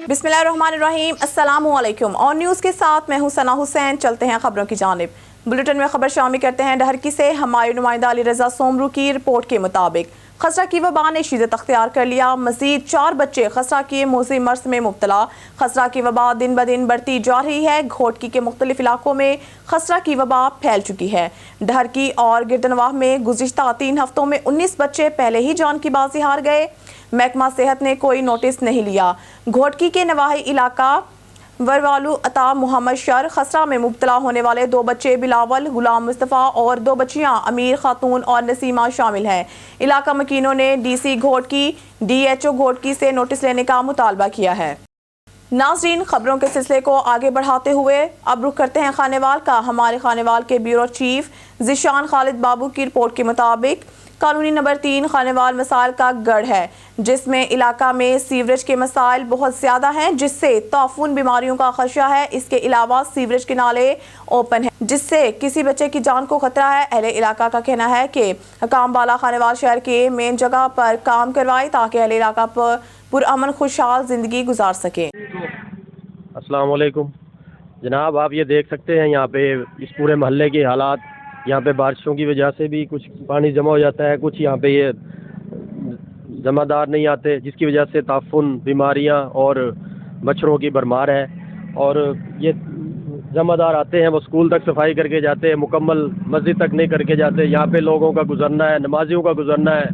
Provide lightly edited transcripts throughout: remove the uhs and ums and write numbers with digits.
बिस्मिल्लाहिर्रहमानिर्रहीम, अस्सलामुअलैकुम। और न्यूज़ के साथ मैं हूं सना हुसैन। चलते हैं खबरों की जानिब। बुलेटिन में खबर शामिल करते हैं ढहरकी से। हमारे नुमाइंदा अली रजा सोमरू की रिपोर्ट के मुताबिक खसरा की वबा ने शिद्दत अख्तियार कर लिया। मजीद 4 बच्चे खसरा के मौसमी मर्ज में मुब्तला। खसरा की वबा दिन ब दिन बढ़ती जा रही है। घोटकी के मुख्तलिफ इलाकों में खसरा की वबा फैल चुकी है। ढहरकी और गिरदनवाह में गुज़िश्ता 3 हफ्तों में 19 बच्चे पहले ही जान की बाजी हार गए। महकमा सेहत ने कोई नोटिस नहीं लिया। घोटकी के नवाही इलाका वरवालू अता मोहम्मद शर खसरा में मुब्तला होने वाले 2 बच्चे बिलावल गुलाम मुस्तफ़ा और 2 बच्चियां अमीर खातून और नसीमा शामिल हैं। इलाका मकीनों ने डीसी घोटकी DHO घोटकी से नोटिस लेने का मुतालबा किया है। नाज़रीन, खबरों के सिलसिले को आगे बढ़ाते हुए अब रुख करते हैं खानेवाल का। हमारे खानेवाल के ब्यूरो चीफ ज़िशान खालिद बाबू की रिपोर्ट के मुताबिक कॉलोनी नंबर 3 खानेवाल मसाइल का गढ़ है, जिसमें इलाका में सीवरेज के मसाइल बहुत ज़्यादा हैं, जिससे ताफून बीमारियों का खदशा है। इसके अलावा सीवरेज के नाले ओपन हैं, जिससे किसी बच्चे की जान को खतरा है। अहले इलाका का कहना है कि हकाम बाला खानेवाल शहर के मेन जगह पर काम करवाए ताकि अहले इलाका पर पुरअमन खुशहाल ज़िंदगी गुजार सके। अस्सलाम वालेकुम जनाब, आप ये देख सकते हैं यहाँ पे इस पूरे मोहल्ले के हालात। यहाँ पे बारिशों की वजह से भी कुछ पानी जमा हो जाता है, कुछ यहाँ पे ये जमादार नहीं आते, जिसकी वजह से ताफुन बीमारियाँ और मच्छरों की भरमार है। और ये जमादार आते हैं, वो स्कूल तक सफाई करके जाते हैं, मुकम्मल मस्जिद तक नहीं करके जाते। यहाँ पे लोगों का गुजरना है, नमाजियों का गुजरना है,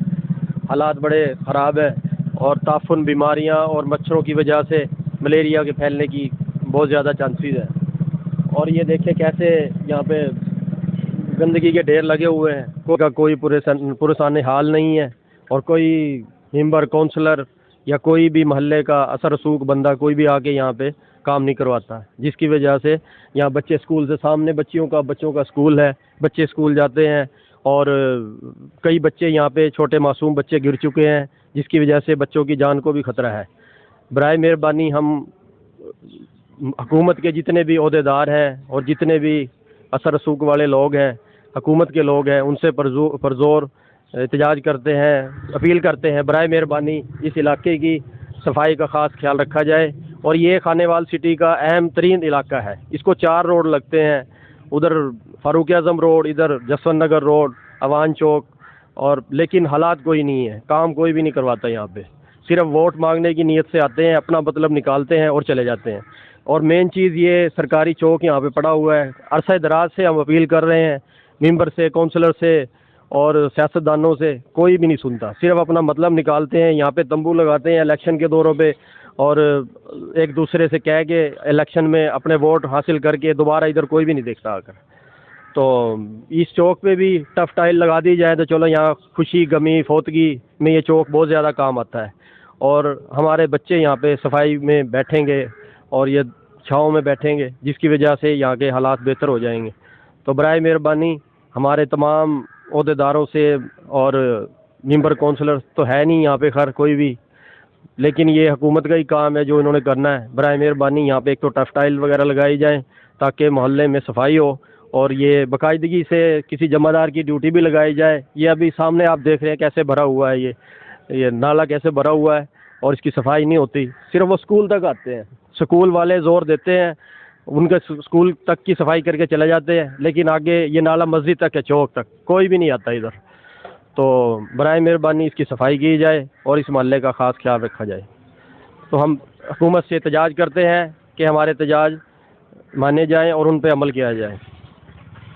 हालात बड़े ख़राब है। और ताफुन बीमारियाँ और मच्छरों की वजह से मलेरिया के फैलने की बहुत ज़्यादा चांसेस है। और ये देखें कैसे यहाँ पे गंदगी के ढेर लगे हुए हैं, कोई पुरसान हाल नहीं है। और कोई मेंबर काउंसलर या कोई भी महल्ले का असर रसूख बंदा कोई भी आके यहाँ पे काम नहीं करवाता, जिसकी वजह से यहाँ बच्चे स्कूल से सामने बच्चों का स्कूल है, बच्चे स्कूल जाते हैं और कई बच्चे यहाँ पे छोटे मासूम बच्चे गिर चुके हैं, जिसकी वजह से बच्चों की जान को भी ख़तरा है। बराए मेहरबानी हम हुकूमत के जितने भी ओहदेदार हैं और जितने भी असर रसूख वाले लोग हैं, हुकूमत के लोग हैं, उनसे परज़ोर एहतजाज करते हैं, अपील करते हैं, बराए मेहरबानी इस इलाके की सफाई का ख़ास ख्याल रखा जाए। और ये खानेवाल सिटी का अहम तरीन इलाका है। इसको 4 रोड लगते हैं, उधर फ़ारूक आज़म रोड, इधर जसवंत नगर रोड, अवान चौक। और लेकिन हालात कोई नहीं है, काम कोई भी नहीं करवाता। यहाँ पे सिर्फ वोट मांगने की नीयत से आते हैं, अपना मतलब निकालते हैं और चले जाते हैं। और मेन चीज़ ये सरकारी चौक यहाँ पे पड़ा हुआ है। अरसा दराज से हम अपील कर रहे हैं, मेंबर से, काउंसलर से और सियासतदानों से, कोई भी नहीं सुनता, सिर्फ अपना मतलब निकालते हैं। यहाँ पे तंबू लगाते हैं इलेक्शन के दौरों पे और एक दूसरे से कह के इलेक्शन में अपने वोट हासिल करके दोबारा इधर कोई भी नहीं देखता आकर। तो इस चौक पे भी टफ टाइल लगा दी जाए तो चलो, यहाँ खुशी गमी फोतगी में ये चौक बहुत ज़्यादा काम आता है। और हमारे बच्चे यहाँ पे सफाई में बैठेंगे और ये छाँव में बैठेंगे, जिसकी वजह से यहाँ के हालात बेहतर हो जाएंगे। तो बराए मेहरबानी हमारे तमाम ओहदेदारों से, और मेंबर काउंसलर तो है नहीं यहाँ पे खैर कोई भी, लेकिन ये हुकूमत का ही काम है जो इन्होंने करना है। बराए मेहरबानी यहाँ पे एक तो टफ टाइल वगैरह लगाई जाए ताकि मोहल्ले में सफाई हो, और ये बाकायदगी से किसी जमादार की ड्यूटी भी लगाई जाए। ये अभी सामने आप देख रहे हैं कैसे भरा हुआ है, ये नाला कैसे भरा हुआ है और इसकी सफाई नहीं होती। सिर्फ वो स्कूल तक आते हैं, स्कूल वाले ज़ोर देते हैं, उनके स्कूल तक की सफाई करके चले जाते हैं, लेकिन आगे ये नाला मस्जिद तक है, चौक तक कोई भी नहीं आता इधर। तो बराए मेहरबानी इसकी सफाई की जाए और इस मोहल्ले का ख़ास ख्याल रखा जाए। तो हम हुकूमत से एहतजाज करते हैं कि हमारे एहतजाज माने जाएँ और उन पर अमल किया जाए।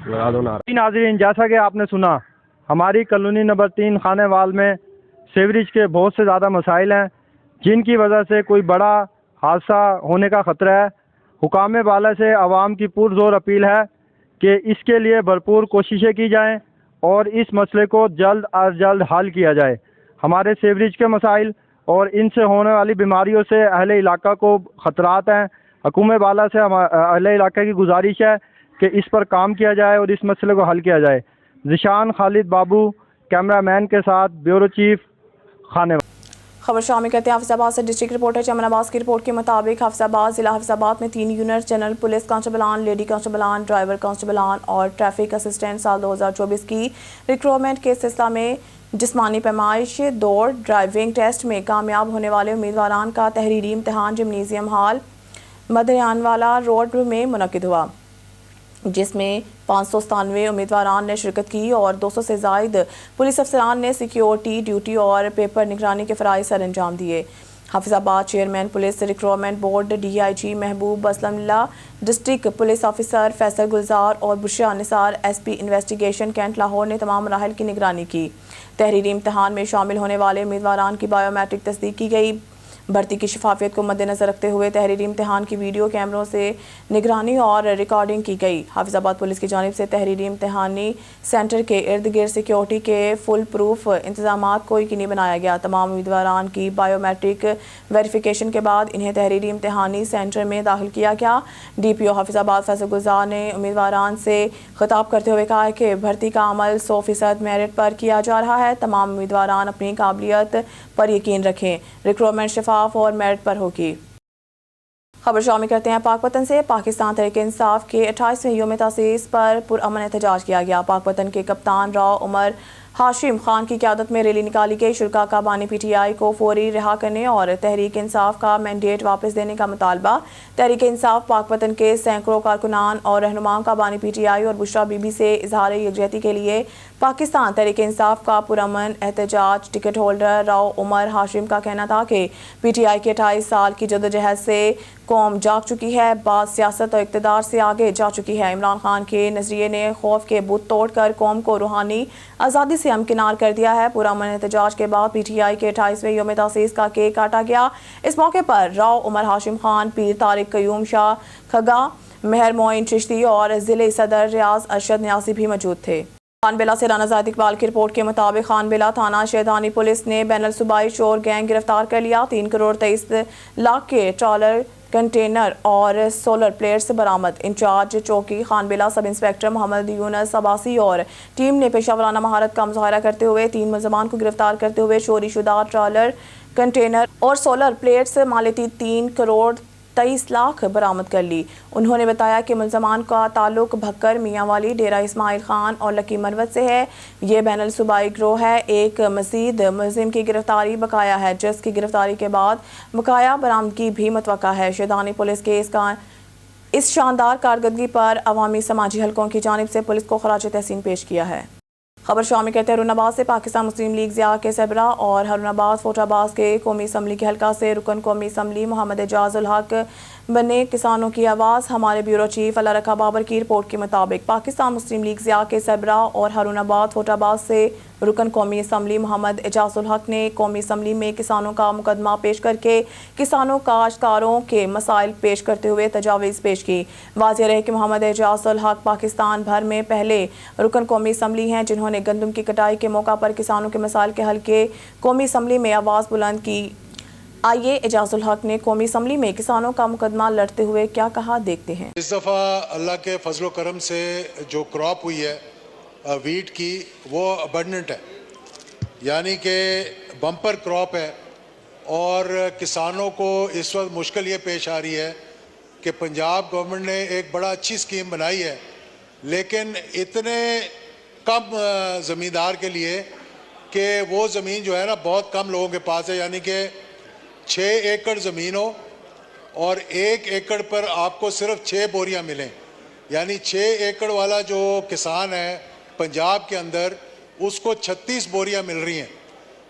नाज़रीन, जैसा कि आपने सुना, हमारी कॉलोनी नंबर 3 खानेवाल में सीवरेज के बहुत से ज़्यादा मसाइल हैं, जिनकी वजह से कोई बड़ा हादसा होने का ख़तरा है। हुकाम बाला से आवाम की पुरज़ोर अपील है कि इसके लिए भरपूर कोशिशें की जाएं और इस मसले को जल्द अज जल्द हल किया जाए। हमारे सीवरेज के मसाइल और इनसे होने वाली बीमारियों से अहले इलाका को ख़तरात हैं। हुकाम बाला से अहले इलाका की गुजारिश है कि इस पर काम किया जाए और इस मसले को हल किया जाए। ज़िशान खालिद बाबू, कैमरामैन के साथ ब्यूरो चीफ खानेवाल। खबर शामिल करते हैं हाफिजाबाद से। डिस्ट्रिक्ट रिपोर्टर चमन अब्बास की रिपोर्ट के मुताबिक हाफिजाबाद जिला हाफिजाबाद में 3 यूनिट जनरल पुलिस कांस्टेबलान, लेडी कांस्टेबलान, ड्राइवर कांस्टेबलान और ट्रैफिक असिस्टेंट साल 2024 की रिक्रूटमेंट के सिलसिला में جسمانی پیمائش دوڑ ڈرائیونگ ٹیسٹ میں کامیاب ہونے والے امیدواران کا تحریری امتحان جمنیزیم ہال مدریانوالا روڈ میں منعقد ہوا، جس میں 597 امیدواران نے شرکت کی اور 200 سے زائد پولیس افسران نے سیکیورٹی ڈیوٹی اور پیپر نگرانی کے فرائض سر انجام دیے۔ Hafizabad chairman police recruitment board D I G Mahboob Aslam اللہ، district police officer Faisal Gulzar اور Bushra Nisar S P investigation Cantt Lahore نے تمام مراحل کی نگرانی کی۔ تحریری امتحان میں شامل ہونے والے امیدواران کی بائیو میٹرک تصدیق کی گئی۔ بھرتی کی شفافیت کو مد نظر رکھتے ہوئے تحریری امتحان کی ویڈیو کیمروں سے نگرانی اور ریکارڈنگ کی گئی۔ حافظ آباد پولیس کی جانب سے تحریری امتحانی سینٹر کے ارد گرد سیکیورٹی کے فل پروف انتظامات کو یقینی بنایا گیا۔ تمام امیدواران کی بائیو میٹرک ویریفیکیشن کے بعد انہیں تحریری امتحانی سینٹر میں داخل کیا گیا۔ ڈی پی او حافظ آباد فیصل گلزار نے امیدواران سے خطاب کرتے ہوئے کہا کہ بھرتی کا عمل 100% میرٹ پر کیا جا رہا ہے۔ تمام امیدواران اپنی قابلیت پر یقین رکھیں، ریکروٹمنٹ شفاف اور میرٹ پر ہوگی۔ خبر شامل کرتے ہیں پاک وطن سے۔ پاکستان تحریک انصاف کے 28ویں یوم تاسیس پر پرامن احتجاج کیا گیا۔ پاک وطن کے کپتان راؤ عمر ہاشم خان کی قیادت میں ریلی نکالی گئی۔ شرکاء کا بانی پی ٹی آئی کو فوری رہا کرنے اور تحریک انصاف کا مینڈیٹ واپس دینے کا مطالبہ۔ تحریک انصاف پاک وطن کے سینکڑوں کارکنان اور رہنماؤں کا بانی پی ٹی آئی اور بشرا بی بی سے اظہار یکجہتی کے لیے پاکستان تحریک انصاف کا پرامن احتجاج۔ ٹکٹ ہولڈر راؤ عمر ہاشم کا کہنا تھا کہ پی ٹی آئی کے 28 سال کی جدوجہد سے قوم جاگ چکی ہے، بعض سیاست اور اقتدار سے آگے جا چکی ہے۔ عمران خان کے نظریے نے خوف کے بت توڑ کر قوم کو روحانی آزادی سے ہمکنار کر دیا ہے۔ پرامن احتجاج کے بعد پی ٹی آئی کے 28ویں یوم تاسیس کا کیک کاٹا گیا۔ اس موقع پر راؤ عمر ہاشم خان، پیر طارق قیوم شاہ کھگا، مہر معین چشتی اور ضلعی صدر ریاض ارشد نیازی بھی موجود تھے۔ خان بلا سے رانا زاہد اقبال کی رپورٹ کے مطابق خان بلا تھانہ شیطانی پولیس نے بین الصوبائی چور گینگ گرفتار کر لیا۔ 3 کروڑ 23 لاکھ کے ٹرالر، کنٹینر اور سولر پلیٹس برآمد۔ انچارج چوکی خان بلا سب انسپکٹر محمد یونس عباسی اور ٹیم نے پیشہ ورانہ مہارت کا مظاہرہ کرتے ہوئے 3 ملزمان کو گرفتار کرتے ہوئے چوری شدہ ٹرالر، کنٹینر اور سولر پلیٹس مالیتی 3 کروڑ 23 لاکھ برآمد کر لی۔ انہوں نے بتایا کہ ملزمان کا تعلق بھکر میاں والی، ڈیرہ اسماعیل خان اور لکی مروت سے ہے۔ یہ بین الصوبائی گروہ ہے۔ ایک مزید ملزم کی گرفتاری بقایا ہے، جس کی گرفتاری کے بعد بقایا برآمدگی بھی متوقع ہے۔ شیطانی پولیس کے اس شاندار کارکردگی پر عوامی سماجی حلقوں کی جانب سے پولیس کو خراج تحسین پیش کیا ہے۔ خبر شامل کرتے ہیں ہارون آباد سے۔ پاکستان مسلم لیگ ضیاء کے سربراہ اور ہارون آباد فوٹ آباد کے قومی اسمبلی کے حلقہ سے رکن قومی اسمبلی محمد اعجاز الحق بنے کسانوں کی آواز۔ ہمارے بیورو چیف اللہ رکھا بابر کی رپورٹ کے مطابق پاکستان مسلم لیگ ضیاء کے سربراہ اور ہارون آباد فوٹ آباد سے رکن قومی اسمبلی محمد اعجاز الحق نے قومی اسمبلی میں کسانوں کا مقدمہ پیش کر کے کسانوں کاشتکاروں کے مسائل پیش کرتے ہوئے تجاویز پیش کی۔ واضح رہے کہ محمد اعجاز الحق پاکستان بھر میں پہلے رکن قومی اسمبلی ہیں جنہوں نے گندم کی کٹائی کے موقع پر کسانوں کے مسائل کے حل کے قومی اسمبلی میں آواز بلند کی۔ آئیے اعجاز الحق نے قومی اسمبلی میں کسانوں کا مقدمہ لڑتے ہوئے کیا کہا، دیکھتے ہیں۔ اس دفعہ اللہ کے فضل و کرم سے جو کراپ ہوئی ہے ویٹ کی، وہ ابنڈنٹ ہے، یعنی کہ بمپر کراپ ہے، اور کسانوں کو اس وقت مشکل یہ پیش آ رہی ہے کہ پنجاب گورنمنٹ نے ایک بڑا اچھی اسکیم بنائی ہے، لیکن اتنے کم زمیندار کے لیے کہ وہ زمین جو ہے نا بہت کم لوگوں کے پاس ہے، یعنی کہ 6 ایکڑ زمین ہو اور 1 ایکڑ پر آپ کو صرف 6 بوریاں ملیں، یعنی 6 ایکڑ والا جو کسان ہے پنجاب کے اندر اس کو 36 بوریاں مل رہی ہیں،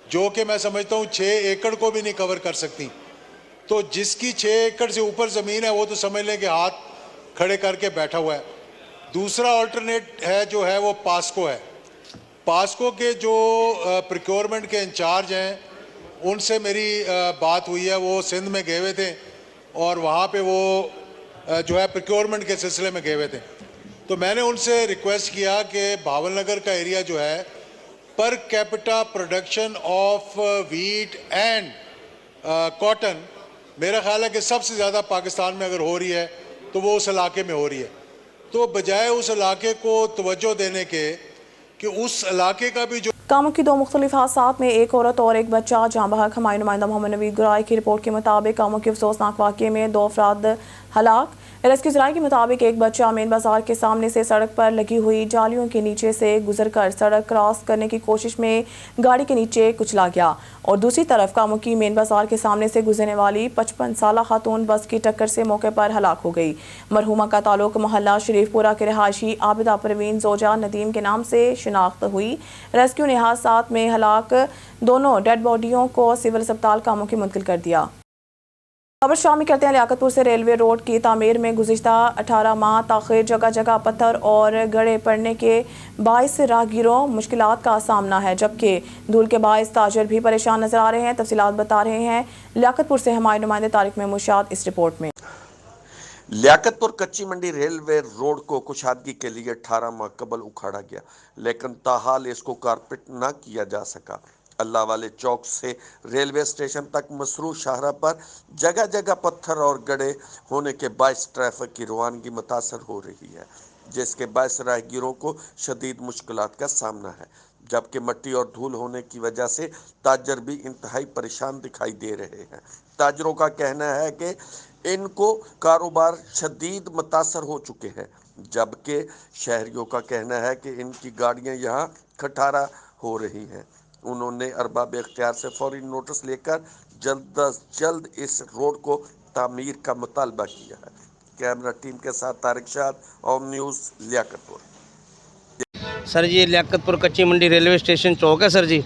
جو کہ میں سمجھتا ہوں 6 ایکڑ کو بھی نہیں کور کر سکتی۔ تو جس کی 6 ایکڑ سے اوپر زمین ہے وہ تو سمجھ لیں کہ ہاتھ کھڑے کر کے بیٹھا ہوا ہے۔ دوسرا آلٹرنیٹ ہے جو ہے وہ پاسکو ہے۔ پاسکو کے جو پروکیورمنٹ کے انچارج ہیں ان سے میری بات ہوئی ہے، وہ سندھ میں گئے ہوئے تھے اور وہاں پہ وہ جو ہے پروکیورمنٹ کے سلسلے میں گئے ہوئے تھے، تو میں نے ان سے ریکویسٹ کیا کہ بھاول نگر کا ایریا جو ہے per capita production of wheat and cotton میرا خیال ہے کہ سب سے زیادہ پاکستان میں اگر ہو رہی ہے تو وہ اس علاقے میں ہو رہی ہے، تو بجائے اس علاقے کو توجہ دینے کے کہ اس علاقے کا بھی جو کاموں کی 2 مختلف حادثات میں ایک عورت اور ایک بچہ جاں بحق۔ ہمایوں نمائندہ محمد نوید گرائے کی رپورٹ کے مطابق کاموں کے افسوسناک واقعے میں 2 افراد ہلاک۔ रेस्क्यू ज़राए के मुताबिक एक बच्चा मेन बाजार के सामने से सड़क पर लगी हुई जालियों के नीचे से गुजरकर सड़क क्रॉस करने की कोशिश में गाड़ी के नीचे कुचला गया और दूसरी तरफ कामुकी मेन बाजार के सामने से गुजरने वाली 55 साला खातून बस की टक्कर से मौके पर हलाक हो गई। मरहुमा का ताल्लुक मोहल्ला शरीफपुरा के रहायशी आबिदा परवीन जोजा नदीम के नाम से शिनाख्त हुई। रेस्क्यू ने हादसात में हलाक दोनों डेड बॉडियों को सिविल अस्पताल कामुकी मुंतकिल कर दिया। खबर शामिल करते हैं लियाकतपुर से। रेलवे रोड की तामीर में गुज़िश्ता 18 माह ताख़ीर, जगह जगह पत्थर और गड़े पड़ने के बाइस राहगीरों मुश्किलात का सामना है, जबकि धूल के बाइस ताजर भी परेशान नजर आ रहे हैं। तफसीलात बता रहे हैं लियाकतपुर से हमारे नुमाइंदे तारिक महमूद इस रिपोर्ट में। लियाकतपुर कच्ची मंडी रेलवे रोड को कुशादगी के लिए 18 माह कबल उखाड़ा गया, लेकिन ताहाल इसको कारपेट न किया जा सका। अल्लाह वाले चौक से रेलवे स्टेशन तक मसरूफ शाहरा पर जगह जगह पत्थर और गड्ढे होने के बायस ट्रैफिक की रवानगी मुतासर हो रही है, जिसके बायस राहगीरों को शदीद मुश्किलात का सामना है, जबकि मिट्टी और धूल होने की वजह से ताजर भी इंतहाई परेशान दिखाई दे रहे हैं। ताजरों का कहना है कि इनको कारोबार शदीद मुतासर हो चुके हैं, जबकि शहरियों का कहना है कि इनकी गाड़ियां यहां खटारा हो रही हैं। उन्होंने अरबाब इख्तियार से फौरी नोटिस लेकर जल्द अज जल्द इस रोड को तामीर का मुतालबा किया है। कैमरा टीम के साथ तारिक शाह, ओम न्यूज़, लियाकतपुर। सर जी, लियाकतपुर कच्ची मंडी रेलवे स्टेशन चौक है सर जी।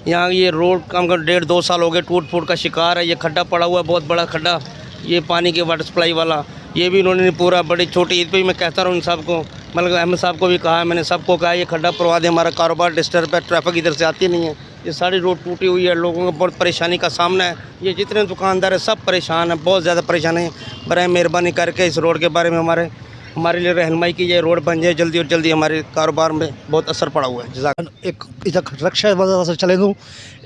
यहाँ ये रोड कम कर 1.5-2 साल हो गए टूट फूट का शिकार है। ये खड्डा पड़ा हुआ है, बहुत बड़ा खड्डा, ये पानी के वाटर सप्लाई वाला, ये भी इन्होंने पूरा बड़ी छोटी ईद पे भी मैं कहता रहा हूँ इन सबको, मतलब अहमद साहब को भी कहा है, मैंने सबको कहा ये खड्डा परवा दे, हमारा कारोबार डिस्टर्ब है, ट्रैफिक इधर से आती नहीं है। ये सारी रोड टूटी हुई है, लोगों को बहुत परेशानी का सामना है। ये जितने दुकानदार हैं सब परेशान हैं, बहुत ज़्यादा परेशान हैं। बराए मेहरबानी करके इस रोड के बारे में हमारे लिए रहनुमाई की जाए, रोड बन जाए जल्दी और जल्दी। हमारे कारोबार में बहुत असर पड़ा हुआ है। एक इधर रक्षा वजह से चले दूँ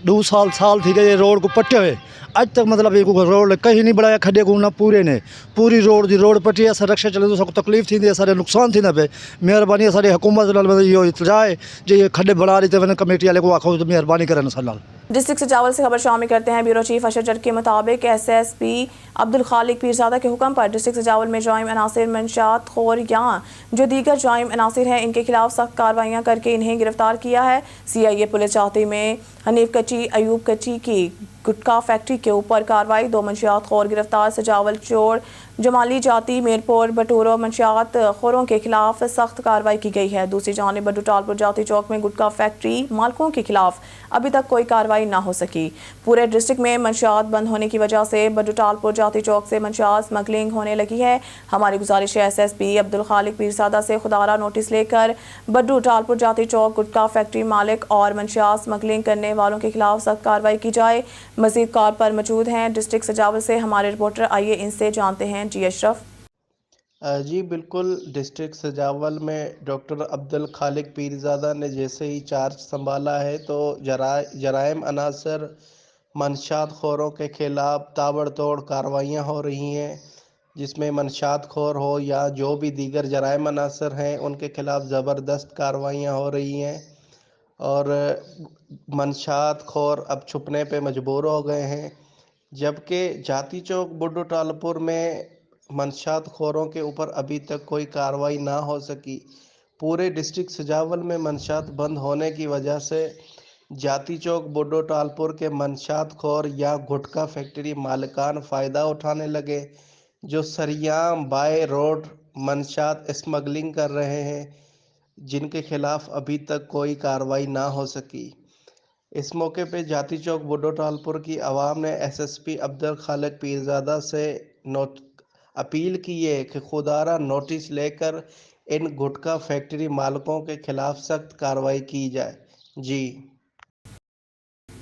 2 साल थी गए रोड को पट्टे हुए, आज तक मतलब एक रोड कहीं नहीं बढ़ाया, खड्डे को ना पूरे ने पूरी रोड पट्टी है। सर रक्षा चले तो सबको तकलीफ थी, सारे नुकसान थी ना पे। मेहरबानी सारी हुकूमत यो इतजाए जो ये खड्डे बढ़ा रही थे, मैंने कमेटी वाले को आखो तो मेहरबानी करें सर। डिस्ट्रिक्ट सजावल से खबर शामिल करते हैं। ब्यूरो चीफ अशरजर के मुताबिक SSP अब्दुल खालिक पीरजादा के हुक्म पर डिस्ट्रिक्ट सजावल में जाइम अनासिर, मंशात खोर या जो दीगर जाइम अनासिर हैं, इनके खिलाफ सख्त कार्रवाइयाँ करके इन्हें गिरफ्तार किया है। CIA पुलिस चाहती में हनीफ कच्ची, अयूब कच्ची की गुटखा फैक्ट्री के ऊपर कार्रवाई, 2 मंशियात खोर गिरफ्तार। सजावल चोर जमाली जाती मीरपुर बटूरो मंशियात खोरों के खिलाफ सख्त कार्रवाई की गई है। दूसरी जानिब बड्डू टालपुर जाती चौक में गुटखा फैक्ट्री मालिकों के खिलाफ अभी तक कोई कार्रवाई ना हो सकी। पूरे डिस्ट्रिक्ट में मंशियात बंद होने की वजह से बड्डू टालपुर जाती चौक से मंशियात स्मगलिंग होने लगी है। हमारी गुजारिश है SSP अब्दुल खालिक पीरजादा से खुदारा नोटिस लेकर बड्डू टालपुर जाती चौक गुटखा फैक्ट्री मालिक और मंशियात स्मगलिंग करने वालों के खिलाफ सख्त कार्रवाई की जाए। मजीद कॉल पर मौजूद हैं डिस्ट्रिक्ट सजावल से हमारे रिपोर्टर, आइए इनसे जानते हैं। जी अशरफ। जी बिल्कुल, डिस्ट्रिक्ट सजावल में डॉक्टर अब्दुल खालिक पीरजादा ने जैसे ही चार्ज संभाला है तो जराइम अनासर मंशात खोरों के खिलाफ ताबड़तोड़ कार्रवाइयाँ हो रही हैं, जिसमें मंशात खोर हो या जो भी दीगर जराइम अनासर हैं उनके खिलाफ ज़बरदस्त कार्रवाइयाँ हो रही हैं और मंशात खोर अब छुपने पे मजबूर हो गए हैं। जबकि जाती चौक बुड्डू टालपुर में मंशात खोरों के ऊपर अभी तक कोई कार्रवाई ना हो सकी। पूरे डिस्ट्रिक्ट सजावल में मंशात बंद होने की वजह से जाती चौक बुड्डू टालपुर के मंशात खोर या गुटखा फैक्ट्री मालिकान फ़ायदा उठाने लगे, जो सरियाम बाय रोड मंशात स्मगलिंग कर रहे हैं, जिनके खिलाफ अभी तक कोई कार्रवाई ना हो सकी। इस मौके पे जाती चौक बुड्डू टालपुर की आवाम ने SSP अब्दुल खालिक पीरजादा से अपील की है कि खुदारा नोटिस लेकर इन गुटखा फैक्ट्री मालिकों के खिलाफ सख्त कार्रवाई की जाए। जी।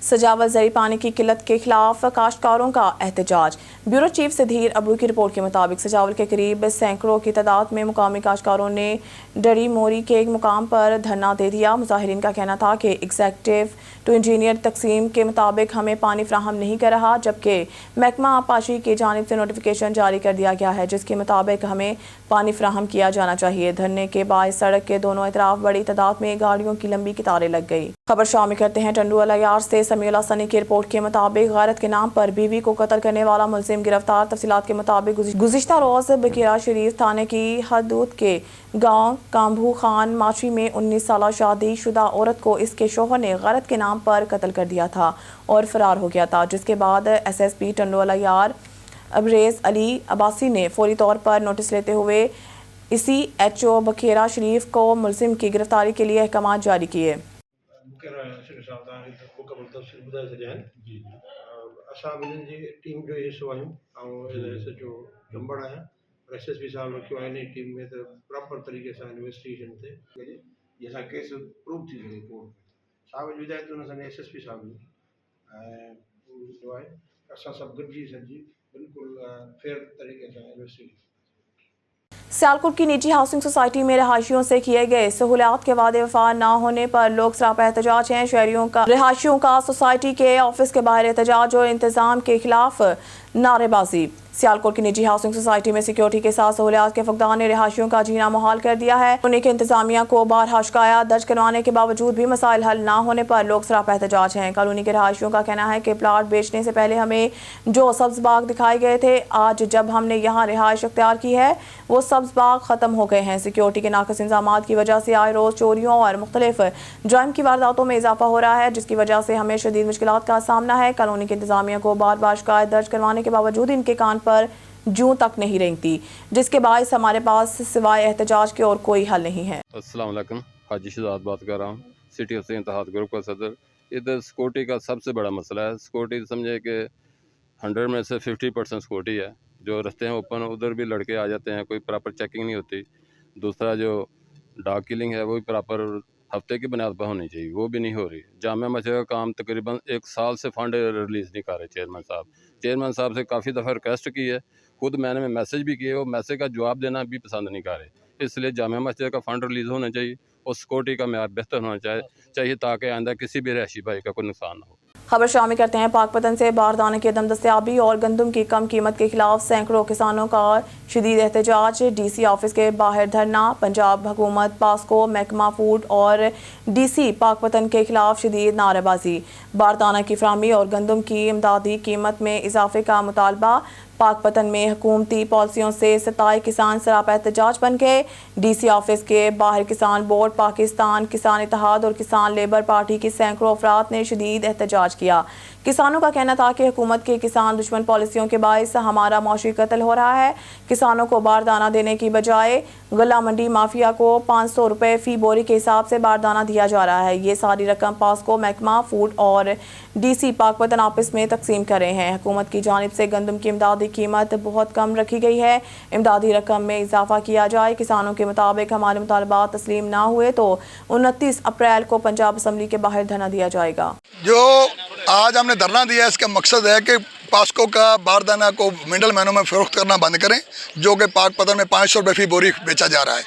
सजावल जरी पानी की किल्लत के खिलाफ काश्तकारों का एहतजाज। ब्यूरो चीफ सधीर अबू की रिपोर्ट के मुताबिक सजावल के करीब सैकड़ों की तादाद में मुकामी काश्तकारों ने डरी मोरी के एक मुकाम पर धरना दे दिया। मुजाहिरीन का कहना था कि एग्जीक्यूटिव टू इंजीनियर तकसीम के मुताबिक हमें पानी फ्राहम नहीं कर रहा, जबकि महकमा आबपाशी की जानिब से नोटिफिकेशन जारी कर दिया गया है जिसके मुताबिक हमें पानी फ्राहम किया जाना चाहिए। धरने के बाद सड़क के दोनों अतराफ बड़ी तादाद में गाड़ियों की लंबी कतारें लग गई। खबर शामिल करते हैं टंडू अलायार से। समीउल्लाह सनी की रिपोर्ट के मुताबिक गैरत के नाम पर बीवी को कत्ल करने वाला मुलजिम गिरफ्तार। तफसीलात के मुताबिक गुज़िश्ता रोज़ बकीरा शरीफ थाने की हदूद के गांव काम्भू खान माची में 19 साल शादीशुदा औरत को इसके शोहर ने गैरत के नाम पर कत्ल कर दिया था और फरार हो गया था, जिसके बाद SSP टंडोला यार अबरेज अली अब्बासी ने फौरी तौर पर नोटिस लेते हुए इसी HO बखेरा शरीफ को मुलजिम की गिरफ्तारी के लिए अहकाम जारी किए। टीम जो हिस्सो आहियूं ऐं SHO चंबड़ आहियां, SSP साहब रखियो आहे इन टीम में, त प्रॉपर तरीक़े सां इन्वेस्टिगेशन थिए ये असां केस प्रूव थी सघे कोर्ट में। साहब जी हिदायतुनि असांजे SSP साहब जी ऐं जो आहे असां सभु गॾिजी सॼी बिल्कुलु फेयर तरीक़े सां इन्वेस्टिगेशन। सियालकोट की निजी हाउसिंग सोसाइटी में रहायशियों से किए गए सहूलियात के वादे वफा न होने पर लोग सरापा एहतजाज हैं। रहायशियों का सोसाइटी के ऑफिस के बाहर एहतजाज और इंतजाम के खिलाफ नारेबाजी। सियालकोट की निजी हाउसिंग सोसाइटी में सिक्योरिटी के साथ सहूलियात के फकदान ने रहायशियों का जीना मुहाल कर दिया है। उन्हीं के इंतजामिया को बारहा शिकायत दर्ज करवाने के बावजूद भी मसाइल हल न होने पर लोग सरापा एहतजाज हैं। कॉलोनी के रहायशियों का कहना है कि प्लाट बेचने से पहले हमें जो सब्ज बाग दिखाए गए थे, आज जब हमने यहाँ रिहाइश अख्तियार की है वो सब्ज बाग खत्म हो गए हैं। सिक्योरिटी के नाक़िस इंतजाम की वजह से आए रोज चोरियों और मुख्तलिफ जराइम की वारदातों में इजाफा हो रहा है, जिसकी वजह से हमें शदीद मुश्किलात का सामना है। कॉलोनी के इंतजामिया को बार बार शिकायत दर्ज करवाने के बावजूद इनके कान पर जूं तक नहीं रेंगती, जिसके बायस हमारे पास सिवाय एहतजाज के और कोई हल नहीं है। अस्सलाम वालेकुम, हाजी शहजाद बात कर रहा हूँ, सिटी हुसैन इत्तेहाद ग्रुप का सदर। इधर सिक्योरिटी का सबसे बड़ा मसला है। सिक्योरिटी समझे कि 100 में से 50% सिक्योरिटी है। जो रस्ते हैं ओपन, उधर भी लड़के आ जाते हैं, कोई प्रॉपर चेकिंग नहीं होती। दूसरा जो डॉग किलिंग है वो भी प्रॉपर हफ्ते की बुनियाद पर होनी चाहिए, वो भी नहीं हो रही। जामिया मस्जिद का काम तकरीबन 1 साल से फंड रिलीज़ नहीं कर रहे चेयरमैन साहब से काफ़ी दफ़ा रिक्वेस्ट की है, खुद मैंने मैसेज भी किए, वो मैसेज का जवाब देना भी पसंद नहीं कर रहे। इसलिए जामिया मस्जिद का फ़ंड रिलीज़ होना चाहिए और सिक्योरिटी का मेयार बेहतर होना चाहिए ताकि आइंदा किसी भी रहायशी भाई का कोई नुकसान ना हो। खबर शामिल करते हैं पाकपतन से। बारदाने की अदम दस्तयाबी और गंदम की कम कीमत के खिलाफ सैकड़ों किसानों का शदीद एहतजाज। DC ऑफिस के बाहर धरना। पंजाब हुकूमत, पास्को, महकमा फूड और DC पाकपतन के खिलाफ शदीद नारेबाजी। बारदाना की फराहमी और गंदम की इमदादी कीमत में इजाफे का मुतालबा। पाकपतन में हुकूमती पॉलिसियों से सताए किसान सरापा एहतजाज बन गए। DC ऑफिस के बाहर किसान बोर्ड, पाकिस्तान किसान इत्तेहाद और किसान लेबर पार्टी की सैकड़ों अफराद ने शदीद एहतजाज किया। किसानों का कहना था कि हुकूमत के किसान दुश्मन पॉलिसियों के बायस हमारा मौशी कत्ल हो रहा है। किसानों को बारदाना देने की बजाय गला मंडी माफिया को 500 रुपये फ़ी बोरी के हिसाब से बारदाना दिया जा रहा है। ये सारी रकम पास्को, महकमा फूड और DC पाकपतन ऑफिस में तकसीम कर रहे हैं। हुकूमत की जानिब से गंदम की इमदादी कीमत बहुत कम रखी गई है। इमदादी रकम में इजाफा किया जाए। किसानों के मुताबिक हमारे मुतालबात तस्लीम ना हुए तो 29 अप्रैल को पंजाब असम्बली के बाहर धरना दिया जाएगा। जो आज हमने धरना दिया, इसका मकसद है कि पास्को का बारदाना को मिडल मैनों में फ़रोख्त करना बंद करें, जो कि पाकपतन में 500 रुपये फ़ी बोरी बेचा जा रहा है,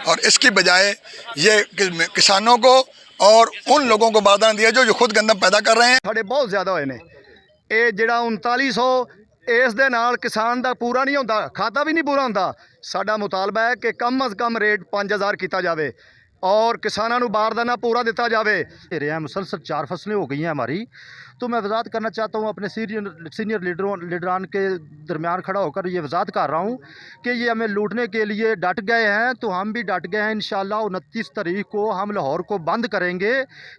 और इसकी बजाय ये किसानों को और उन लोगों को बारदाना दिया जो खुद गंदम पैदा कर रहे हैं। ਸਾਡੇ ਬਹੁਤ ਜ਼ਿਆਦਾ ਹੋਏ ਨੇ। ਇਹ ਜਿਹੜਾ 3900 ਇਸ ਦੇ ਨਾਲ ਕਿਸਾਨ ਦਾ ਪੂਰਾ ਨਹੀਂ ਹੁੰਦਾ, ਖਾਤਾ ਵੀ ਨਹੀਂ ਪੂਰਾ ਹੁੰਦਾ। ਸਾਡਾ ਮੁਤਾਲਬਾ ਹੈ ਕਿ ਕਮ ਅਜ਼ ਕਮ ਰੇਟ 5000 ਕੀਤਾ ਜਾਵੇ और किसानों को बारदाना पूरा दिता जाए। रहा मुसलसल 4 फसलें हो गई हैं हमारी, तो मैं वजाहत करना चाहता हूँ अपने सीनियर लीडरान के दरमियान खड़ा होकर ये वजाहत कर रहा हूँ कि ये हमें लूटने के लिए डट गए हैं, तो हम भी डट गए हैं। इंशाल्लाह 29 तारीख को हम लाहौर को बंद करेंगे।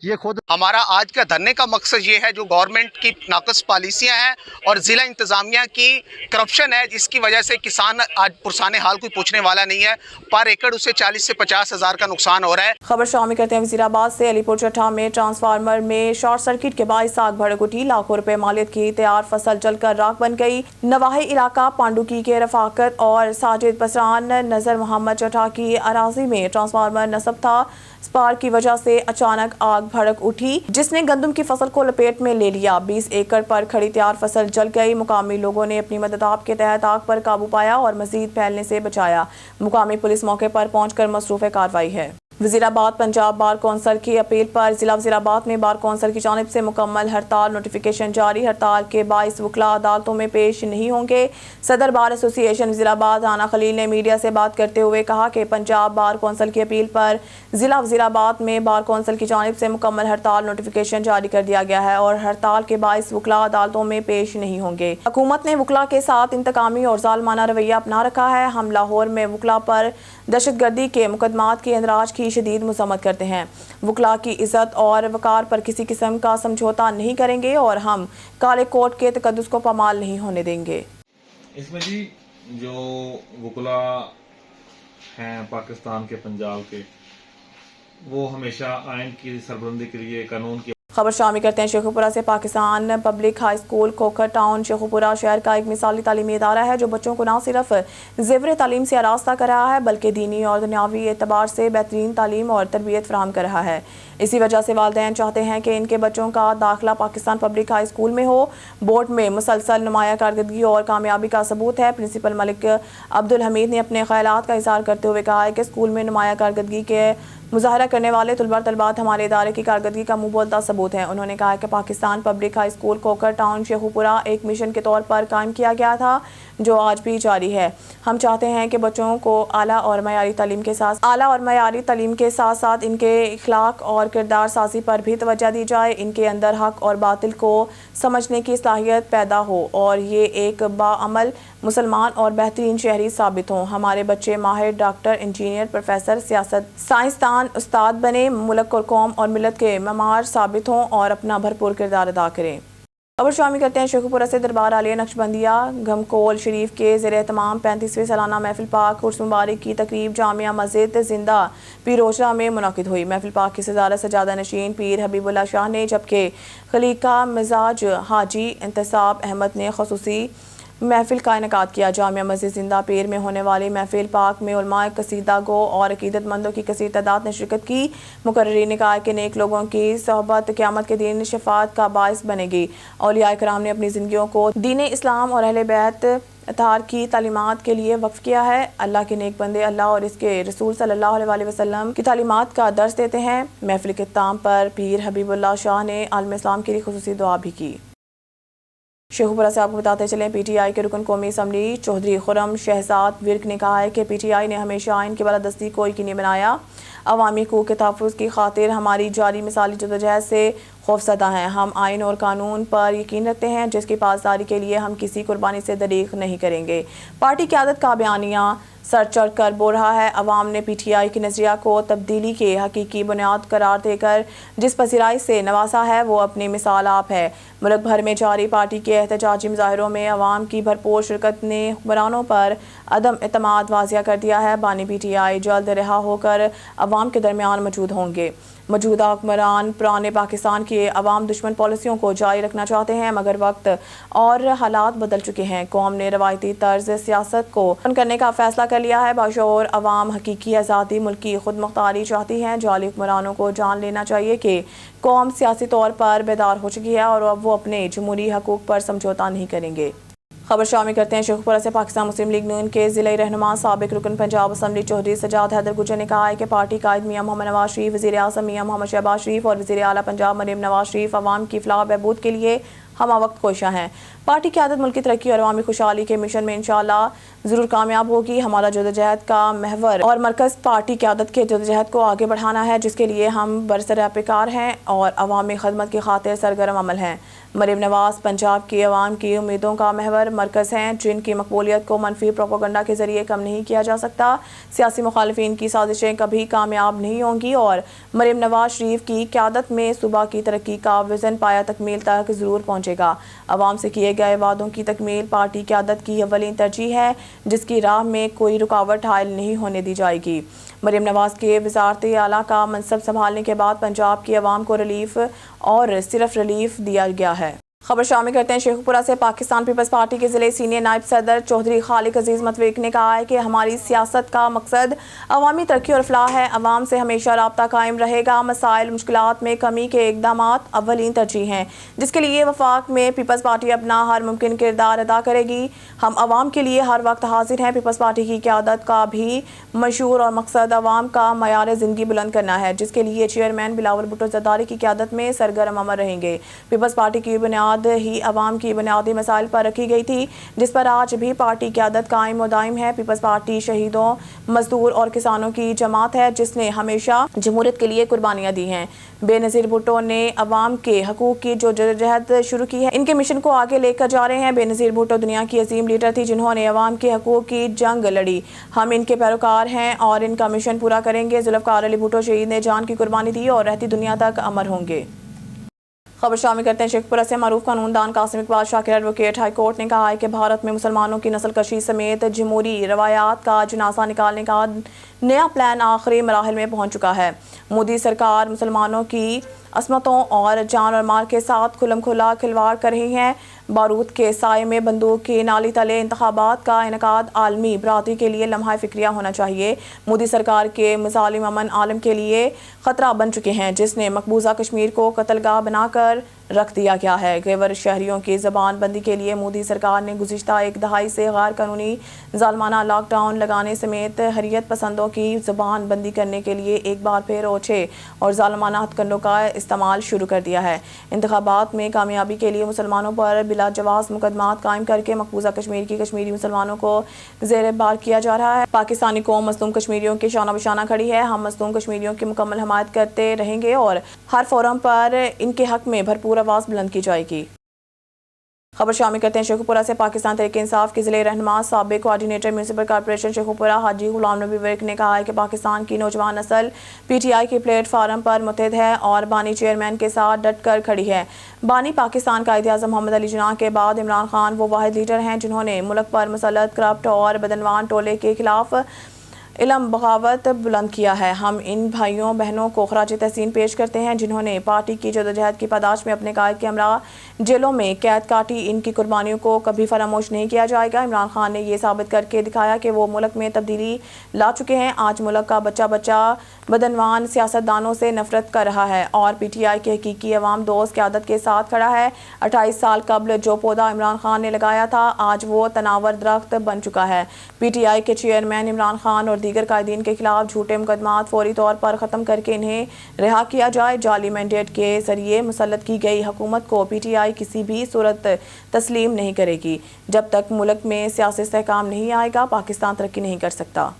ये खुद हमारा आज का धरने का मकसद ये है, जो गवर्नमेंट की नाकस पॉलिसियाँ हैं और ज़िला इंतज़ामिया की करप्शन है, जिसकी वजह से किसान आज पुरसाने हाल कोई पूछने वाला नहीं है। पर एकड़ उसे 40 से 50 हज़ार का नुकसान हो रहा है। खबर शामिल करते हैं वजीराबाद से। अलीपुर चट्टा में ट्रांसफार्मर में शॉर्ट सर्किट के बायस आग भड़क उठी। लाखों रुपए मालियत की तैयार फसल जलकर राख बन गई। नवाही इलाका पांडुकी के रफाकत और साजिद पसरान नजर मोहम्मद चट्टा की अराजी में ट्रांसफार्मर नस्ब था। स्पार्क की वजह से अचानक आग भड़क उठी, जिसने गंदम की फसल को लपेट में ले लिया। 20 एकड़ पर खड़ी तैयार फसल जल गई। मुकामी लोगों ने अपनी मदद आप के तहत आग पर काबू पाया और मजीद फैलने से बचाया। मुकामी पुलिस मौके पर पहुंचकर मसरूफ कार्रवाई है। वज़ीराबाद पंजाब बार कौंसिल की अपील पर ज़िला वज़ीराबाद में बार कौंसिल की जानिब से मुकम्मल हड़ताल नोटिफिकेशन जारी। हड़ताल के बाइस वकला अदालतों में पेश नहीं होंगे। सदर बार एसोसिएशन वज़ीराबाद राना खलील ने मीडिया से बात करते हुए कहा कि पंजाब बार कौंसिल की अपील पर ज़िला वज़ीराबाद में बार कौंसिल की जानिब से मुकम्मल हड़ताल नोटिफिकेशन जारी कर दिया गया है और हड़ताल के बाइस वकला अदालतों में पेश नहीं होंगे। हुकूमत ने वकला के साथ इंतकामी और ज़ालिमाना रवैया अपना रखा है। हम लाहौर में वकला पर दहशतगर्दी के मुकदमात के इंदराज की शदीद मज़म्मत करते हैं। वकला की इज़्ज़त और वक़ार पर किसी किस्म का समझौता नहीं करेंगे और हम काले कोट के तकद्दुस को पामाल नहीं होने देंगे। इसमें जी जो वकला हैं पाकिस्तान के पंजाब के, वो हमेशा आइन की सरबलंदी के लिए कानून की खबर शामिल करते हैं शेखुपुरा से। Pakistan public high school Khokhar town Sheikhupura शहर का एक मिसाली तालीमी इदारा है जो बच्चों को न सिर्फ ज़ेवर तालीम से आरास्ता कर रहा है बल्कि दीनी और दुनियावी एतबार से बेहतरीन तालीम और तरबियत फराहम कर रहा है। इसी वजह से वालिदैन चाहते हैं कि इनके बच्चों का दाखिला पाकिस्तान पब्लिक हाई स्कूल में हो। बोर्ड में मुसलसल नुमाया कारकर्दगी और कामयाबी का सबूत है। प्रिंसिपल मलिक अब्दुल हमीद ने अपने ख्यालात का इज़हार करते हुए कहा है कि स्कूल में नुमाया कारकर्दगी के मुजाहरा करने वाले तलबा तलबात हमारे इदारे की कारकर्दगी का मुँह बोलता सबूत है। उन्होंने कहा कि Pakistan public high school Khokhar town Sheikhupura एक मिशन के तौर पर कायम किया गया था जो आज भी जारी है। हम चाहते हैं कि बच्चों को आला और मयारी तालीम के साथ साथ इनके इखलाक और किरदार साजी पर भी तवज्जो दी जाए। इनके अंदर हक और बातिल को समझने की सलाहियत पैदा हो और ये एक बाअमल मुसलमान और बेहतरीन शहरी साबित हों। हमारे बच्चे माहिर डॉक्टर, इंजीनियर, प्रोफेसर, सियासत साइंसदान, उस्ताद बने, मुल्क और कौम और मिलत के ममार साबित हों और अपना भरपूर किरदार अदा करें। खबर शामिल करते हैं शेखुपुरा से। दरबार आलिया नक्शबंदिया घमकोल शरीफ के ज़ेर एहतमाम 35वें सालाना महफिल पाक उर्स मुबारक की तकरीब जामिया मस्जिद जिंदा पीरोजरा में मुनक़िद हुई। महफिल पाक की सदारत सजादा नशीन पीर हबीबुल्लाह शाह ने, जबकि खलीका मिजाज हाजी इंतसाब अहमद ने ख़ुसूसी महफिल का इनेकाद किया। जामिया मस्जिद जिंदा पीर में होने वाली महफिल पाक में उलमाए कसीदा गो और अकीदतमंदों की कसीर तादाद ने शिरकत की। मुकर्रिरीन ने कहा कि नेक लोगों की सोहबत क़यामत के दिन शफाअत का बाइस बनेगी। औलिया कराम ने अपनी ज़िंदगियों को दीन इस्लाम और अहले बैत अतार की तालीमात के लिए वक्फ किया है। अल्लाह के नेक बंदे अल्लाह और इसके रसूल सल्लल्लाहु अलैहि वसल्लम की तालीमात का दर्स देते हैं। महफिल के इख्तिताम पर पीर हबीबुल्लाह शाह ने आलम इस्लाम के लिए खुसूसी दुआ भी की। शेखुपुरा से आपको बताते चलें, पीटीआई के रुकन कौमी असम्बली चौधरी खुरम शहजाद विर्क ने कहा है कि पीटीआई ने हमेशा आइन की बालादस्ती को यकीनी बनाया। अवामी हकूक़ के तहफ़्फ़ुज़ की खातिर हमारी जारी मिसाली जदोजहद से खौफज़दा हैं। हम आइन और कानून पर यकीन रखते हैं जिसकी पासदारी के लिए हम किसी कुर्बानी से दरीग़ नहीं करेंगे। पार्टी क़यादत का बयानिया सर चढ़ कर बोल रहा है। अवाम ने पीटीआई की नज़रिया को तब्दीली के हकीकी बुनियाद करार देकर जिस पसीराई से नवासा है वो अपनी मिसाल आप है। मुल्क भर में जारी पार्टी के एहतजाजी मुजाहरों में अवाम की भरपूर शिरकत ने हुक्मरानों पर अदम एतमाद वाज़िया कर दिया है। बानी पीटीआई जल्द रिहा होकर अवाम के दरमियान मौजूद होंगे। मौजूदा हुक्मरान पुराने पाकिस्तान की अवाम दुश्मन पॉलिसियों को जारी रखना चाहते हैं मगर वक्त और हालात बदल चुके हैं। कौम ने रवायती तर्ज सियासत को बंद करने का फैसला कर लिया है। बाशऊर अवाम हकीकी आज़ादी, मुल्की खुद मुख्तारी चाहती हैं। जाली हुक्मरानों को जान लेना चाहिए कि कौम सियासी तौर पर बेदार हो चुकी है और अब वो अपने जमहूरी हकूक़ पर समझौता नहीं करेंगे। खबर शामिल करते हैं शेखुपुरा से। पाकिस्तान मुस्लिम लीग नून के ज़िला रहनुमा साबिक रुकन पंजाब असम्बली चौधरी सजाद हैदर गुजर ने कहा है कि पार्टी कायद मियां मोहम्मद नवाज शरीफ, वज़ीर आज़म मियां मोहम्मद शहबाज शरीफ और वज़ीर आला पंजाब मरीम नवाज शरीफ अवाम की फलाह बहबूद के लिए हमा वक्त कोशा हैं। पार्टी की आदत मुल्की तरक्की और अवामी खुशहाली के मिशन में इंशाअल्लाह ज़रूर कामयाब होगी। हमारा जदोजहद का महवर और मरकज़ पार्टी की आदत के जदोजहद को आगे बढ़ाना है जिसके लिए हम बरसरापेकार हैं और अवामी खदमत की खातिर सरगर्म अमल हैं। मरीम नवाज पंजाब की अवाम की उम्मीदों का महवर मरकज़ हैं जिनकी मकबूलियत को मनफी प्रोपोगंडा के ज़रिए कम नहीं किया जा सकता। सियासी मुखालिफिन की साजिशें कभी कामयाब नहीं होंगी और मरीम नवाज शरीफ की क़यादत में सूबा की तरक्की का विज़न पाया तकमील तक ज़रूर पहुँचेगा। अवाम से किए गए वादों की तकमील पार्टी की क़यादत की अव्वलीन तरजीह है जिसकी राह में कोई रुकावट हायल नहीं होने दी जाएगी। मरीम नवाज के वज़ारत आला का मनसब संभालने के बाद पंजाब की अवाम को रिलीफ और सिर्फ रिलीफ दिया गया है। खबर शामिल करते हैं शेखपुरा से। पाकिस्तान पीपल्स पार्टी के ज़िले सीनियर नायब सदर चौधरी खालिक अजीज़ मतवीक ने कहा है कि हमारी सियासत का मकसद अवामी तरक्की और फलाह है। अवाम से हमेशा राब्ता कायम रहेगा। मसाइल मुश्किलात में कमी के इक़दामात अव्वलीन तरजीह हैं, जिसके लिए वफाक में पीपल्स पार्टी अपना हर मुमकिन किरदार अदा करेगी। हम अवाम के लिए हर वक्त हाजिर हैं। पीपल्स पार्टी की क़यादत का भी मंशूर और मकसद अवाम का मयार ज़िंदगी बुलंद करना है, जिसके लिए चेयरमैन बिलावल भुट्टो ज़रदारी की क़यादत में सरगर्म अमल रहेंगे। पीपल्स पार्टी की बुनियाद ही अवाम की बुनियादी मसाइल पर रखी गई थी, जिस पर आज भी पार्टी क़यादत कायम और दायम है। पीपल्स पार्टी शहीदों, मजदूर और किसानों की जमात है, जिसने हमेशा जमहूरियत के लिए कुर्बानियाँ दी हैं। बेनज़ीर भुट्टो ने अवाम के हकूक़ की जो जदोजहद शुरू की है, इनके मिशन को आगे लेकर जा रहे हैं। बेनज़ीर भुट्टो दुनिया की अजीम लीडर थी, जिन्होंने अवाम के हकूक़ की जंग लड़ी। हम इनके पैरोकार हैं और इनका मिशन पूरा करेंगे। ज़ुल्फ़िकार अली भुट्टो शहीद ने जान की कुर्बानी दी और रहती दुनिया तक अमर होंगे। खबर शामिल करते हैं शेखपुरा से। मारूफ कानूनदान Qasim Iqbal Shakir advocate high court ने कहा है कि भारत में मुसलमानों की नस्ल कशी समेत जमहूरी रवायात का जनाजा निकालने का नया प्लान आखिरी मराहिल में पहुंच चुका है। मोदी सरकार मुसलमानों की असमतों और जान और माल के साथ खुलम खुला खिलवाड़ कर रही है। बारूद के साए में बंदूक की नाली तले इंतखाबात का इनकाद आलमी बरादरी के लिए लम्हा फिक्रिया होना चाहिए। मोदी सरकार के मुजालिम अमन आलम के लिए ख़तरा बन चुके हैं, जिसने मकबूजा कश्मीर को कत्लगाह बनाकर रख दिया गया है। गैर शहरियों की ज़बान बंदी के लिए मोदी सरकार ने गुज़िश्ता एक दहाई से गैर कानूनी ज़ालमाना लॉकडाउन लगाने समेत हरीयत पसंदों की ज़बान बंदी करने के लिए एक बार फिर ओछे और ज़ालमाना हथकंडों का इस्तेमाल शुरू कर दिया है। इंतखाबात में कामयाबी के लिए मुसलमानों पर बिला जवाज़ मुकदमात कायम करके मकबूजा कश्मीर की कश्मीरी मुसलमानों को ज़ेर बार किया जा रहा है। पाकिस्तानी कौम मज़लूम कश्मीरियों के शाना बशाना खड़ी है। हम मज़लूम कश्मीरियों की मुकम्मल हमायत करते रहेंगे और हर फोरम पर इनके हक़ में भरपूर आवाज़ बुलंद की जाएगी। खबर शामिल करते हैं शेखपुरा से। पाकिस्तान तहरीक इंसाफ के ज़िले रहनुमा साबिक़ कोऑर्डिनेटर म्यूनसिपल कॉर्पोरेशन शेखपुरा हाजी गुलाम नबी विर्क ने कहा है कि पाकिस्तान की नौजवान नस्ल PTI के प्लेटफार्म पर मुतहद है और बानी चेयरमैन के साथ डट कर खड़ी है। बानी पाकिस्तान कायदे आज़म मोहम्मद अली जिन्ना के बाद इमरान खान वो वाहिद लीडर हैं जिन्होंने मुल्क पर मुसल्लत करप्ट और बदनवान टोले के खिलाफ इलम बगावत बुलंद किया है। हम इन भाइयों बहनों को खराज तहसीन पेश करते हैं, जिन्होंने पार्टी की जदोजहद की पादाश में अपने कायद के हमरा जेलों में कैद काटी। इनकी कुर्बानियों को कभी फरामोश नहीं किया जाएगा। इमरान खान ने ये साबित करके दिखाया कि वो मुल्क में तब्दीली ला चुके हैं। आज मुल्क का बच्चा बच्चा बदनवान सियासतदानों से नफरत कर रहा है और PTI के हकीकी अवाम दोस्त क़यादत के साथ खड़ा है। 28 साल कबल जो पौधा इमरान खान ने लगाया था, आज वो तनावर दरख्त बन चुका है। PTI के चेयरमैन इमरान खान और दीगर कायदीन के खिलाफ झूठे मुकदमात फौरी तौर पर ख़त्म करके इन्हें रिहा किया जाए। जाली मैंडेट के जरिए मुसल्लत की गई हुकूमत को PTI किसी भी सूरत तस्लीम नहीं करेगी। जब तक मुल्क में सियासी इस्तेहकाम नहीं आएगा, पाकिस्तान तरक्की नहीं कर सकता।